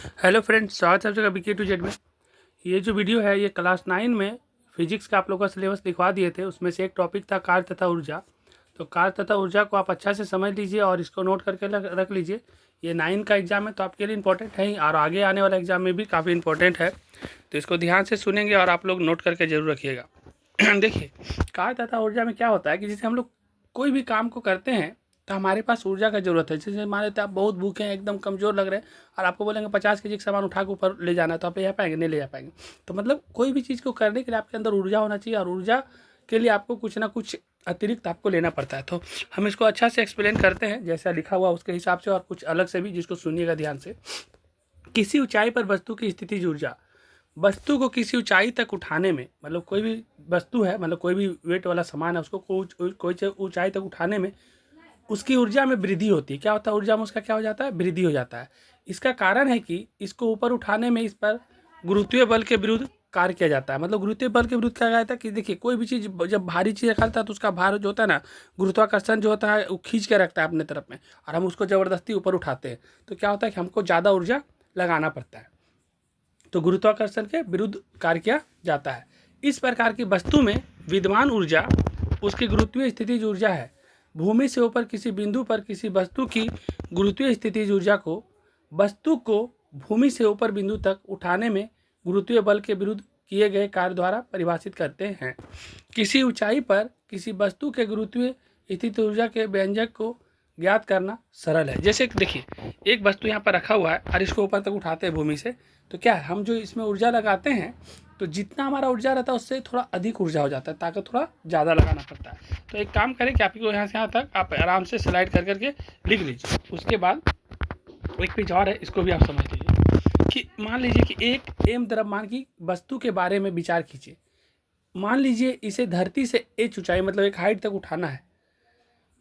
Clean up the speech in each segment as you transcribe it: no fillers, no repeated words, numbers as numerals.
Hello friends, स्वागत है आप सबका बीके टू जेड में। ये जो वीडियो है ये क्लास 9 में फिजिक्स का आप लोगों का सिलेबस लिखवा दिए थे। उसमें से एक टॉपिक था कार्य तथा ऊर्जा। तो कार्य तथा ऊर्जा को आप अच्छा से समझ लीजिए और इसको नोट करके रख लीजिए। ये 9 का एग्जाम है तो आपके लिए इंपॉर्टेंट है ही, और आगे आने वाला एग्जाम में भी काफ़ी इंपॉर्टेंट है। तो इसको ध्यान से सुनेंगे और आप लोग नोट करके जरूर रखिएगा। देखिए, कार्य तथा ऊर्जा में क्या होता है कि जैसे हम लोग कोई भी काम को करते हैं तो हमारे पास ऊर्जा का ज़रूरत है। जैसे मान लेते हैं आप बहुत भूखे हैं, एकदम कमज़ोर लग रहे हैं, और आपको बोलेंगे 50 केजी का सामान उठा के ऊपर ले जाना है, तो आप ले जा पाएंगे? नहीं ले जा पाएंगे। तो मतलब कोई भी चीज़ को करने के लिए आपके अंदर ऊर्जा होना चाहिए, और ऊर्जा के लिए आपको कुछ ना कुछ अतिरिक्त आपको लेना पड़ता है। तो हम इसको अच्छा से एक्सप्लेन करते हैं जैसा लिखा हुआ उसके हिसाब से, और कुछ अलग से भी, जिसको सुनिएगा ध्यान से। किसी ऊंचाई पर वस्तु की स्थितिज ऊर्जा, वस्तु को किसी ऊंचाई तक उठाने में, मतलब कोई भी वस्तु है, मतलब कोई भी वेट वाला सामान है, उसको कोई ऊंचाई तक उठाने में उसकी ऊर्जा में वृद्धि होती है। क्या होता है? ऊर्जा में उसका क्या हो जाता है? वृद्धि हो जाता है। इसका कारण है कि इसको ऊपर उठाने में इस पर गुरुत्वीय बल के विरुद्ध कार्य किया जाता है। मतलब गुरुत्वीय बल के विरुद्ध क्या जाता है कि देखिए, कोई भी चीज़ जब भारी चीज़ रखता है तो उसका भार जो होता है ना, गुरुत्वाकर्षण जो होता है वो खींच के रखता है अपने तरफ में, और हम उसको ज़बरदस्ती ऊपर उठाते हैं। तो क्या होता है कि हमको ज़्यादा ऊर्जा लगाना पड़ता है। तो गुरुत्वाकर्षण के विरुद्ध कार्य किया जाता है। इस प्रकार की वस्तु में विद्यमान ऊर्जा उसकी गुरुत्वीय स्थितिज ऊर्जा है। भूमि से ऊपर किसी बिंदु पर किसी वस्तु की गुरुत्वीय स्थितिज ऊर्जा को वस्तु को भूमि से ऊपर बिंदु तक उठाने में गुरुत्वीय बल के विरुद्ध किए गए कार्य द्वारा परिभाषित करते हैं। किसी ऊंचाई पर किसी वस्तु के गुरुत्वीय स्थिति ऊर्जा के व्यंजक को ज्ञात करना सरल है। जैसे देखिए, एक वस्तु यहाँ पर रखा हुआ है और इसको ऊपर तक उठाते हैं भूमि से, तो क्या है, हम जो इसमें ऊर्जा लगाते हैं तो जितना हमारा ऊर्जा रहता है उससे थोड़ा अधिक ऊर्जा हो जाता है, ताकत थोड़ा ज़्यादा लगाना पड़ता है। तो एक काम करें कि आपको यहाँ से यहाँ तक आप आराम से स्लाइड कर करके लिख लीजिए। उसके बाद एक पेज और है, इसको भी आप समझ लीजिए कि मान लीजिए कि एक एम द्रव्यमान की वस्तु के बारे में विचार कीजिए। मान लीजिए इसे धरती से एच ऊंचाई, मतलब एक हाइट तक उठाना है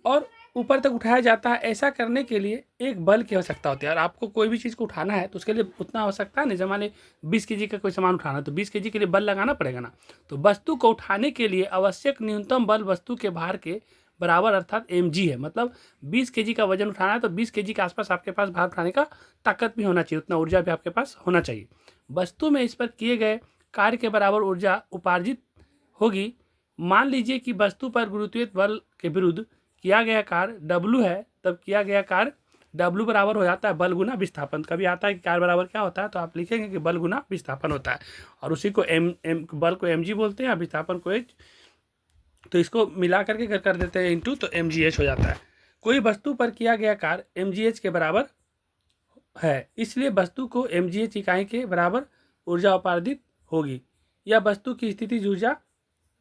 और ऊपर तक उठाया जाता है। ऐसा करने के लिए एक बल की आवश्यकता होती है, और आपको कोई भी चीज़ को उठाना है तो उसके लिए उतना आवश्यकता है नहीं। जब मान ली 20 केजी का कोई सामान उठाना है तो 20 केजी के लिए बल लगाना पड़ेगा ना। तो वस्तु को उठाने के लिए आवश्यक न्यूनतम बल वस्तु के भार के बराबर अर्थात mg है। मतलब 20 केजी का वजन उठाना है तो 20 केजी के आसपास आपके पास भार उठाने का ताकत भी होना चाहिए, उतना ऊर्जा भी आपके पास होना चाहिए। वस्तु में इस पर किए गए कार्य के बराबर ऊर्जा उपार्जित होगी। मान लीजिए कि वस्तु पर गुरुत्वीय बल के विरुद्ध किया गया कार्य W है, तब किया गया कार्य W बराबर हो जाता है बल गुना विस्थापन। कभी आता है कि कार्य बराबर क्या होता है, तो आप लिखेंगे कि बल गुना विस्थापन होता है, और उसी को बल को mg बोलते हैं, विस्थापन को h। तो इसको मिला करके कर देते हैं इंटू, तो mgh हो जाता है। कोई वस्तु पर किया गया कार्य mgh के बराबर है, इसलिए वस्तु को mgh इकाई के बराबर ऊर्जा उपार्जित होगी। यह वस्तु की स्थितिज ऊर्जा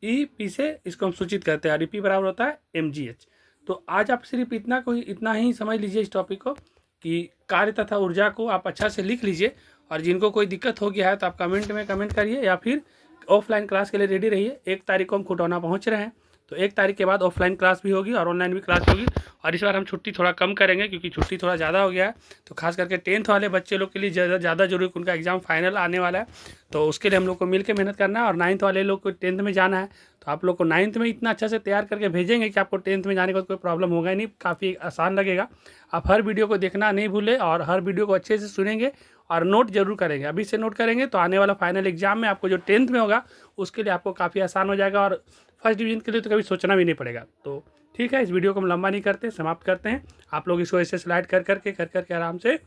EP से इसको हम सूचित करते हैं, और EP बराबर होता है mgh। तो आज आप सिर्फ इतना ही समझ लीजिए इस टॉपिक को कि कार्य तथा ऊर्जा को आप अच्छा से लिख लीजिए। और जिनको कोई दिक्कत हो गया है तो आप कमेंट में कमेंट करिए, या फिर ऑफलाइन क्लास के लिए रेडी रहिए। 1 तारीख को हम खुटौना पहुंच रहे हैं, तो 1 तारीख के बाद ऑफलाइन क्लास भी होगी और ऑनलाइन भी क्लास होगी। और इस बार हम छुट्टी थोड़ा कम करेंगे क्योंकि छुट्टी थोड़ा ज़्यादा हो गया है। तो खास करके 10th वाले बच्चे लोग के लिए ज़्यादा जरूरी, उनका एग्जाम फाइनल आने वाला है, तो उसके लिए हम लोग को मिल के मेहनत करना है। और 9th वाले लोग को 10th में जाना है, तो आप लोग को 9th में इतना अच्छा से तैयार करके भेजेंगे कि आपको 10th में जाने का कोई प्रॉब्लम होगा ही नहीं, काफ़ी आसान लगेगा। आप हर वीडियो को देखना नहीं भूलें और हर वीडियो को अच्छे से सुनेंगे और नोट जरूर करेंगे। अभी से नोट करेंगे तो आने वाला फाइनल एग्जाम में आपको जो 10th में होगा उसके लिए आपको काफ़ी आसान हो जाएगा, और फर्स्ट डिवीजन के लिए तो कभी सोचना भी नहीं पड़ेगा। तो ठीक है, इस वीडियो को हम लंबा नहीं करते, समाप्त करते हैं। आप लोग इसको ऐसे स्लाइड कर करके आराम से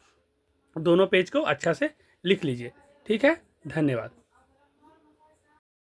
दोनों पेज को अच्छा से लिख लीजिए। ठीक है, धन्यवाद।